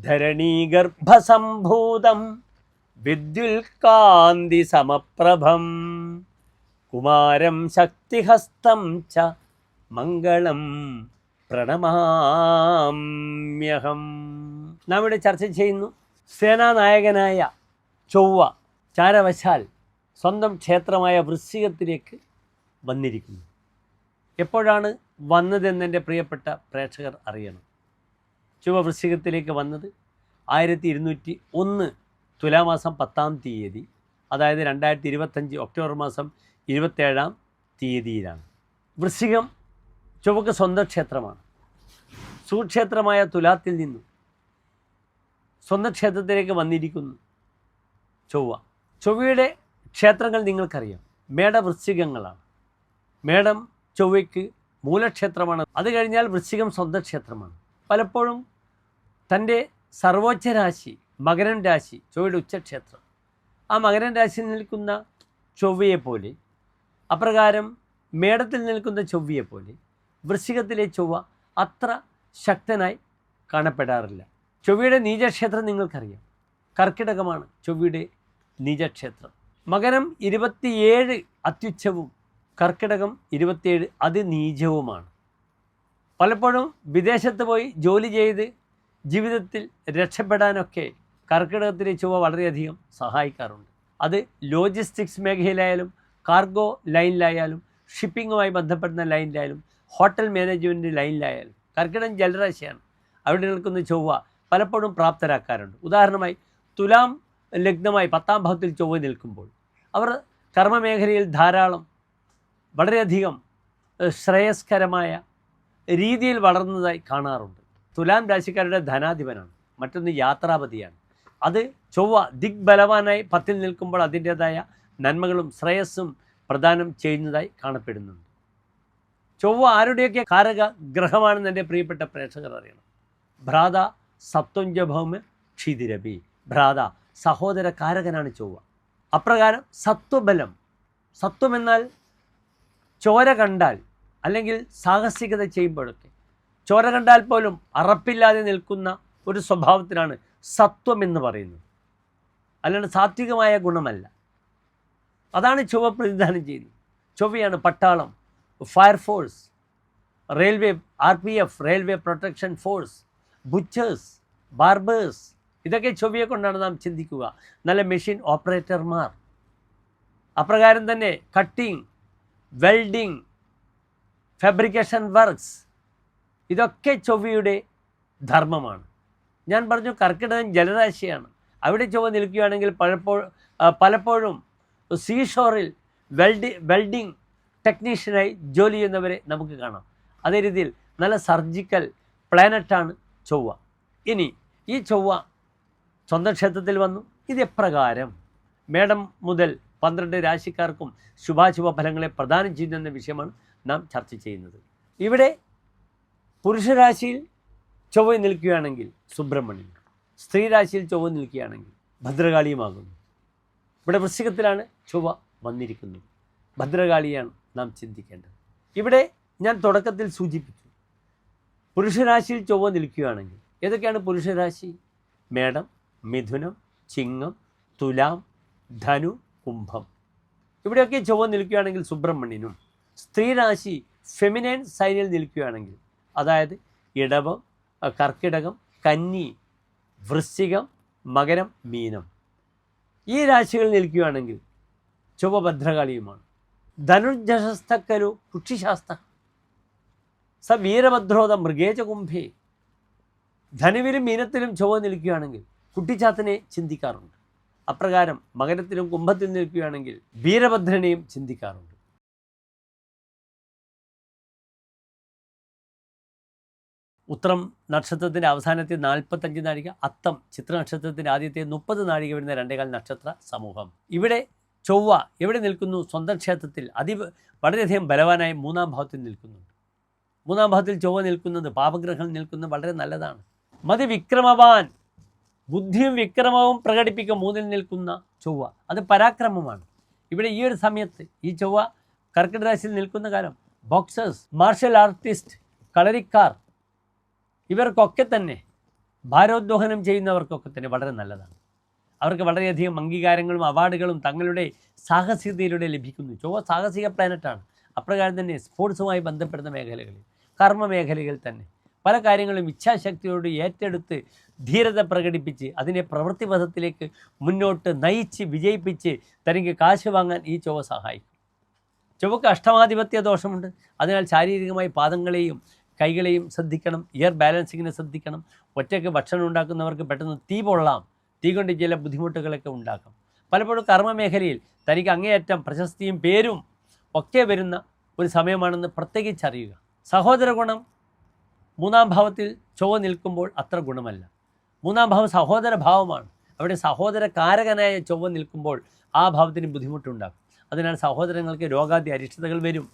ധരണീഗർഭസംഭൂതം വിദ്യുൽകാന്തി സമപ്രഭം കുമാരം ശക്തിഹസ്തം ച മംഗളം പ്രണമാമ്യഹം. നാം ഇവിടെ ചർച്ച ചെയ്യുന്നു സേനാനായകനായ ചൊവ്വ ചാരവശാൽ സ്വന്തം ക്ഷേത്രമായ വൃശ്ചികത്തിലേക്ക് വന്നിരിക്കുന്നു. എപ്പോഴാണ് വന്നതെന്നെൻ്റെ പ്രിയപ്പെട്ട പ്രേക്ഷകർ അറിയണം. ചൊവ്വ വൃശ്ചികത്തിലേക്ക് വന്നത് 1201 തുലാമാസം 10-ാം തീയതി, അതായത് 2025 ഒക്ടോബർ മാസം 27-ാം തീയതിയിലാണ്. വൃശ്ചികം ചൊവ്വക്ക് സ്വന്തം ക്ഷേത്രമാണ്. സുക്ഷേത്രമായ തുലാത്തിൽ നിന്നും സ്വന്തം ക്ഷേത്രത്തിലേക്ക് വന്നിരിക്കുന്നു ചൊവ്വ. ചൊവ്വയുടെ ക്ഷേത്രങ്ങൾ നിങ്ങൾക്കറിയാം, മേടവൃശ്ചികങ്ങളാണ്. മേടം ചൊവ്വയ്ക്ക് മൂലക്ഷേത്രമാണ്. അത് കഴിഞ്ഞാൽ വൃശ്ചികം സ്വന്തം ക്ഷേത്രമാണ്. പലപ്പോഴും തൻ്റെ സർവോಚ್ಚ രാശി മകരം രാശി ചൊവ്വയുടെ ഉച്ചക്ഷേത്രം, ആ മകരം രാശിയിൽ നിൽക്കുന്ന ചൊവ്വയെപ്പോലെ, അപ്രകാരം മേടത്തിൽ നിൽക്കുന്ന ചൊവ്വയെപ്പോലെ വൃശ്ചികത്തിലെ ചൊവ്വ അത്ര ശക്തനായി കാണപ്പെടാറില്ല. ചൊവ്വയുടെ നീചക്ഷേത്രം നിങ്ങൾക്കറിയാം, കർക്കിടകമാണ് ചൊവ്വയുടെ നീചക്ഷേത്രം. മകരം 27 അത്യുച്ഛവും കർക്കിടകം 27 അതിനീചവുമാണ്. പലപ്പോഴും വിദേശത്ത് പോയി ജോലി ചെയ്ത് ജീവിതത്തിൽ രക്ഷപ്പെടാനൊക്കെ കർക്കിടകത്തിലെ ചൊവ്വ വളരെയധികം സഹായിക്കാറുണ്ട്. അത് ലോജിസ്റ്റിക്സ് മേഖലയിലായാലും കാർഗോ ലൈനിലായാലും ഷിപ്പിങ്ങുമായി ബന്ധപ്പെടുന്ന ലൈനിലായാലും ഹോട്ടൽ മാനേജ്മെൻറ്റ് ലൈനിലായാലും. കർക്കിടകം ജലരാശിയാണ്, അവിടെ നിൽക്കുന്ന ചൊവ്വ പലപ്പോഴും പ്രാപ്തരാക്കാറുണ്ട്. ഉദാഹരണമായി തുലാം ലഗ്നമായി 10-ാം ഭാവത്തിൽ ചൊവ്വ നിൽക്കുമ്പോൾ അവർ കർമ്മമേഖലയിൽ ധാരാളം വളരെയധികം ശ്രേയസ്കരമായ രീതിയിൽ വളർന്നതായി കാണാറുണ്ട്. തുലാം രാശിക്കാരുടെ ധനാധിപനാണ്, മറ്റൊന്ന് യാത്രാപതിയാണ്. അത് ചൊവ്വ ദിഗ്ബലവാനായി 10-ൽ നിൽക്കുമ്പോൾ അതിൻ്റേതായ നന്മകളും ശ്രേയസ്സും പ്രദാനം ചെയ്യുന്നതായി കാണപ്പെടുന്നുണ്ട്. ചൊവ്വ ആരുടെയൊക്കെ കാരക ഗ്രഹമാണെന്ന് എൻ്റെ പ്രിയപ്പെട്ട പ്രേക്ഷകർ അറിയണം. ഭ്രാത സപ്തഞ്ചഭൗമ ക്ഷിതിരപി. ഭ്രാത സഹോദര കാരകനാണ് ചൊവ്വ. അപ്രകാരം സത്വബലം, സത്വമെന്നാൽ ചോര കണ്ടാൽ അല്ലെങ്കിൽ സാഹസികത ചെയ്യുമ്പോഴൊക്കെ ചോര കണ്ടാൽ പോലും അറപ്പില്ലാതെ നിൽക്കുന്ന ഒരു സ്വഭാവത്തിനാണ് സത്വം എന്ന് പറയുന്നത്, അല്ലാണ്ട് സാത്വികമായ ഗുണമല്ല. അതാണ് ചൊവ്വ പ്രതിദാനം ചെയ്യുന്നത്. ചൊവ്വയാണ് പട്ടാളം, fire force, railway, RPF railway protection force, butchers, barbers, ഇതൊക്കെ ചൊവ്വയെ കൊണ്ടാണ് നാം ചിന്തിക്കുക. നല്ല മെഷീൻ ഓപ്പറേറ്റർമാർ. അപ്രകാരം തന്നെ കട്ടിങ്, വെൽഡിങ്, ഫാബ്രിക്കേഷൻ വർക്ക്സ്, ഇതൊക്കെ ചൊവ്വയുടെ ധർമ്മമാണ്. ഞാൻ പറഞ്ഞു കർക്കിടകം ജലരാശിയാണ്. അവിടെ ചൊവ്വ നിൽക്കുകയാണെങ്കിൽ പലപ്പോഴും സീഷോറിൽ വെൽഡിങ് ടെക്നീഷ്യനായി ജോലി ചെയ്യുന്നവരെ നമുക്ക് കാണാം. അതേ രീതിയിൽ നല്ല സർജിക്കൽ പ്ലാനറ്റാണ് ചൊവ്വ. ഇനി ഈ ചൊവ്വ സ്വന്തം ക്ഷേത്രത്തിൽ വന്നു. ഇതെപ്രകാരം മേടം മുതൽ 12 രാശിക്കാർക്കും ശുഭാശുഭ ഫലങ്ങളെ പ്രദാനം ചെയ്യുന്ന വിഷയമാണ് നാം ചർച്ച ചെയ്യുന്നത്. ഇവിടെ പുരുഷരാശിയിൽ ചൊവ്വ നിൽക്കുകയാണെങ്കിൽ സുബ്രഹ്മണ്യൻ, സ്ത്രീ രാശിയിൽ ചൊവ്വ നിൽക്കുകയാണെങ്കിൽ ഭദ്രകാളിയുമാകുന്നു. ഇവിടെ വൃശ്ചികത്തിലാണ് ചൊവ്വ വന്നിരിക്കുന്നത്. ഭദ്രകാളിയാണ് നാം ചിന്തിക്കേണ്ടത്. ഇവിടെ ഞാൻ തുടക്കത്തിൽ സൂചിപ്പിച്ചു, പുരുഷരാശിയിൽ ചൊവ്വ നിൽക്കുകയാണെങ്കിൽ ഏതൊക്കെയാണ് പുരുഷരാശി? മേടം, മിഥുനം, ചിങ്ങം, തുലാം, ധനു, കുംഭം. ഇവിടെയൊക്കെ ചൊവ്വ നിൽക്കുകയാണെങ്കിൽ സുബ്രഹ്മണ്യനും. സ്ത്രീ രാശി ഫെമിനൈൻ സൈനിൽ നിൽക്കുകയാണെങ്കിൽ, അതായത് ഇടവം, കർക്കിടകം, കന്നി, വൃശ്ചികം, മകരം, മീനം, ഈ രാശികളിൽ നിൽക്കുകയാണെങ്കിൽ ചൊവ്വ ഭദ്രകാളിയുമാണ്. ധനുർജശസ്തക്കലു കുക്ഷിശാസ്ത്ര സ വീരഭദ്രോത മൃഗേച കുംഭേ. ധനുവിലും മീനത്തിലും ചൊവ്വ നിൽക്കുകയാണെങ്കിൽ കുട്ടിച്ചാത്തനെ ചിന്തിക്കാറുണ്ട്. അപ്രകാരം മകരത്തിലും കുംഭത്തിലും നിൽക്കുകയാണെങ്കിൽ വീരഭദ്രനെയും ചിന്തിക്കാറുണ്ട്. ഉത്രം നക്ഷത്രത്തിൻ്റെ അവസാനത്തെ 45 നാഴിക, അത്തം ചിത്ര നക്ഷത്രത്തിൻ്റെ ആദ്യത്തെ 30 നാഴിക വരുന്ന 2.25 നക്ഷത്ര സമൂഹം. ഇവിടെ ചൊവ്വ എവിടെ നിൽക്കുന്നു? സ്വന്തം ക്ഷേത്രത്തിൽ വളരെയധികം ബലവാനായി 3-ാം ഭാവത്തിൽ നിൽക്കുന്നുണ്ട്. 3-ാം ഭാവത്തിൽ ചൊവ്വ നിൽക്കുന്നത്, പാപഗ്രഹങ്ങൾ നിൽക്കുന്നത് വളരെ നല്ലതാണ്. വിക്രമവാൻ, ബുദ്ധിയും വിക്രമവും പ്രകടിപ്പിക്കും 3-ൽ നിൽക്കുന്ന ചൊവ്വ. അത് പരാക്രമമാണ്. ഇവിടെ ഈ ഒരു സമയത്ത് ഈ ചൊവ്വ കർക്കിടക രാശിയിൽ നിൽക്കുന്ന കാലം ബോക്സേഴ്സ്, മാർഷൽ ആർട്ടിസ്റ്റ്, കളരിക്കാർ, ഇവർക്കൊക്കെ തന്നെ ഭാരോദ്വഹനം ചെയ്യുന്നവർക്കൊക്കെ തന്നെ വളരെ നല്ലതാണ്. അവർക്ക് വളരെയധികം അംഗീകാരങ്ങളും അവാർഡുകളും തങ്ങളുടെ സാഹസികതയിലൂടെ ലഭിക്കുന്നു. ചൊവ്വ സാഹസിക പ്ലാനറ്റാണ്. അപ്രകാരം തന്നെ സ്പോർട്സുമായി ബന്ധപ്പെടുന്ന മേഖലകളിൽ, കർമ്മ മേഖലകളിൽ തന്നെ പല കാര്യങ്ങളും ഇച്ഛാശക്തിയോട് ഏറ്റെടുത്ത് ധീരത പ്രകടിപ്പിച്ച് അതിനെ പ്രവൃത്തിപഥത്തിലേക്ക് മുന്നോട്ട് നയിച്ച് വിജയിപ്പിച്ച് തനിക്ക് കാശ് വാങ്ങാൻ ഈ ചൊവ്വ സഹായിക്കും. ചൊവ്വക്ക് അഷ്ടമാധിപത്യ ദോഷമുണ്ട്. അതിനാൽ ശാരീരികമായി പാദങ്ങളെയും കൈകളെയും ശ്രദ്ധിക്കണം. ഇയർ ബാലൻസിങ്ങിനെ ശ്രദ്ധിക്കണം. ഒറ്റയ്ക്ക് ഭക്ഷണം ഉണ്ടാക്കുന്നവർക്ക് പെട്ടെന്ന് തീ പൊള്ളാം. തീ കൊണ്ട് ചില ബുദ്ധിമുട്ടുകളൊക്കെ ഉണ്ടാക്കാം. പലപ്പോഴും കർമ്മ മേഖലയിൽ തനിക്ക് അങ്ങേയറ്റം പ്രശസ്തിയും പേരും ഒക്കെ വരുന്ന ഒരു സമയമാണെന്ന് പ്രത്യേകിച്ചറിയുക. സഹോദര ഗുണം 3-ാം ഭാവത്തിൽ ചൊവ്വ നിൽക്കുമ്പോൾ അത്ര ഗുണമല്ല. 3-ാം ഭാവം സഹോദര ഭാവമാണ്. അവിടെ സഹോദര കാരകനായ ചൊവ്വ നിൽക്കുമ്പോൾ ആ ഭാവത്തിന് ബുദ്ധിമുട്ടുണ്ടാകും. അതിനാൽ സഹോദരങ്ങൾക്ക് രോഗാദി അരിഷ്ടതകൾ വരും.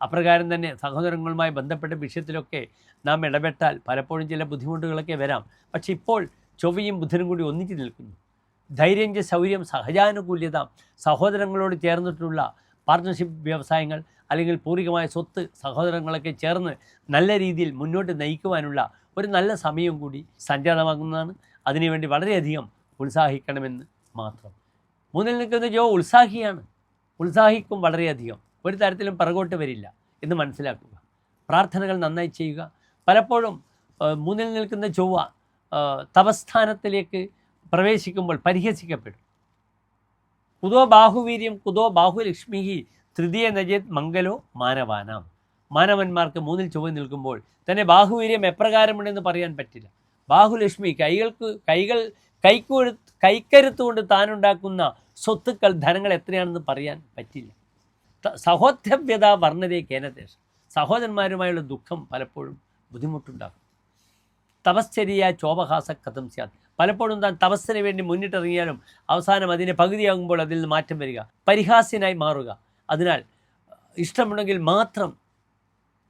അപ്രകാരം തന്നെ സഹോദരങ്ങളുമായി ബന്ധപ്പെട്ട വിഷയത്തിലൊക്കെ നാം ഇടപെട്ടാൽ പലപ്പോഴും ചില ബുദ്ധിമുട്ടുകളൊക്കെ വരാം. പക്ഷെ ഇപ്പോൾ ചൊവ്വയും ബുധനും കൂടി ഒന്നിച്ച് നിൽക്കുന്നു. ധൈര്യം, ശൗര്യം, സഹജാനുകൂല്യത, സഹോദരങ്ങളോട് ചേർന്നിട്ടുള്ള പാർട്ട്ണർഷിപ്പ് വ്യവസായങ്ങൾ അല്ലെങ്കിൽ പൂർവികമായ സ്വത്ത് സഹോദരങ്ങളൊക്കെ ചേർന്ന് നല്ല രീതിയിൽ മുന്നോട്ട് നയിക്കുവാനുള്ള ഒരു നല്ല സമയം കൂടി സംജാതമാകുന്നതാണ്. അതിനുവേണ്ടി വളരെയധികം ഉത്സാഹിക്കണമെന്ന് മാത്രം. 3-ൽ നിൽക്കുന്ന ചൊവ്വ ഉത്സാഹിയാണ്. ഉത്സാഹിക്കും വളരെയധികം. ഒരു തരത്തിലും പിറകോട്ട് വരില്ല എന്ന് മനസ്സിലാക്കുക. പ്രാർത്ഥനകൾ നന്നായി ചെയ്യുക. പലപ്പോഴും 3-ൽ നിൽക്കുന്ന ചൊവ്വ തപസ്ഥാനത്തിലേക്ക് പ്രവേശിക്കുമ്പോൾ പരിഹസിക്കപ്പെടും. കുതോ ബാഹുവീര്യം കുതോ ബാഹുലക്ഷ്മി തൃതീയ നജേത് മംഗലോ മാനവാനാം. മാനവന്മാർക്ക് 3-ൽ ചൊവ്വ നിൽക്കുമ്പോൾ തന്നെ ബാഹുവീര്യം എപ്രകാരമുണ്ടെന്ന് പറയാൻ പറ്റില്ല. ബാഹുലക്ഷ്മി കൈക്കരുത്തുകൊണ്ട് താനുണ്ടാക്കുന്ന സ്വത്തുക്കൾ, ധനങ്ങൾ എത്രയാണെന്ന് പറയാൻ പറ്റില്ല. സഹോദര്യത വർണ്ണതയെ കേനദേശം. സഹോദരന്മാരുമായുള്ള ദുഃഖം പലപ്പോഴും ബുദ്ധിമുട്ടുണ്ടാകും. തപശ്ചര്യ ചോപഹാസ കഥം സ്യാത്. പലപ്പോഴും താൻ തപസ്സിന് വേണ്ടി മുന്നിട്ടിറങ്ങിയാലും അവസാനം അതിനെ പകുതിയാകുമ്പോൾ അതിൽ നിന്ന് മാറ്റം വരിക, പരിഹാസ്യനായി മാറുക. അതിനാൽ ഇഷ്ടമുണ്ടെങ്കിൽ മാത്രം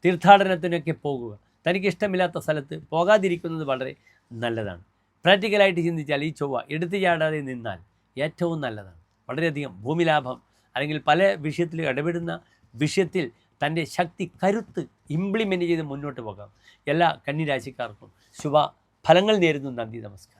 തീർത്ഥാടനത്തിനൊക്കെ പോകുക. തനിക്കിഷ്ടമില്ലാത്ത സ്ഥലത്ത് പോകാതിരിക്കുന്നത് വളരെ നല്ലതാണ്. പ്രാക്ടിക്കലായിട്ട് ചിന്തിച്ചാൽ ഈ ചൊവ്വ എടുത്തു ചാടാതെ നിന്നാൽ ഏറ്റവും നല്ലതാണ്. വളരെയധികം ഭൂമിലാഭം അല്ലെങ്കിൽ പല വിഷയത്തിൽ ഇടപെടുന്ന വിഷയത്തിൽ തൻ്റെ ശക്തി, കരുത്ത് ഇംപ്ലിമെൻ്റ് ചെയ്ത് മുന്നോട്ട് പോകാം. എല്ലാ കന്നിരാശിക്കാർക്കും ശുഭ ഫലങ്ങൾ നേരുന്നു. നന്ദി, നമസ്കാരം.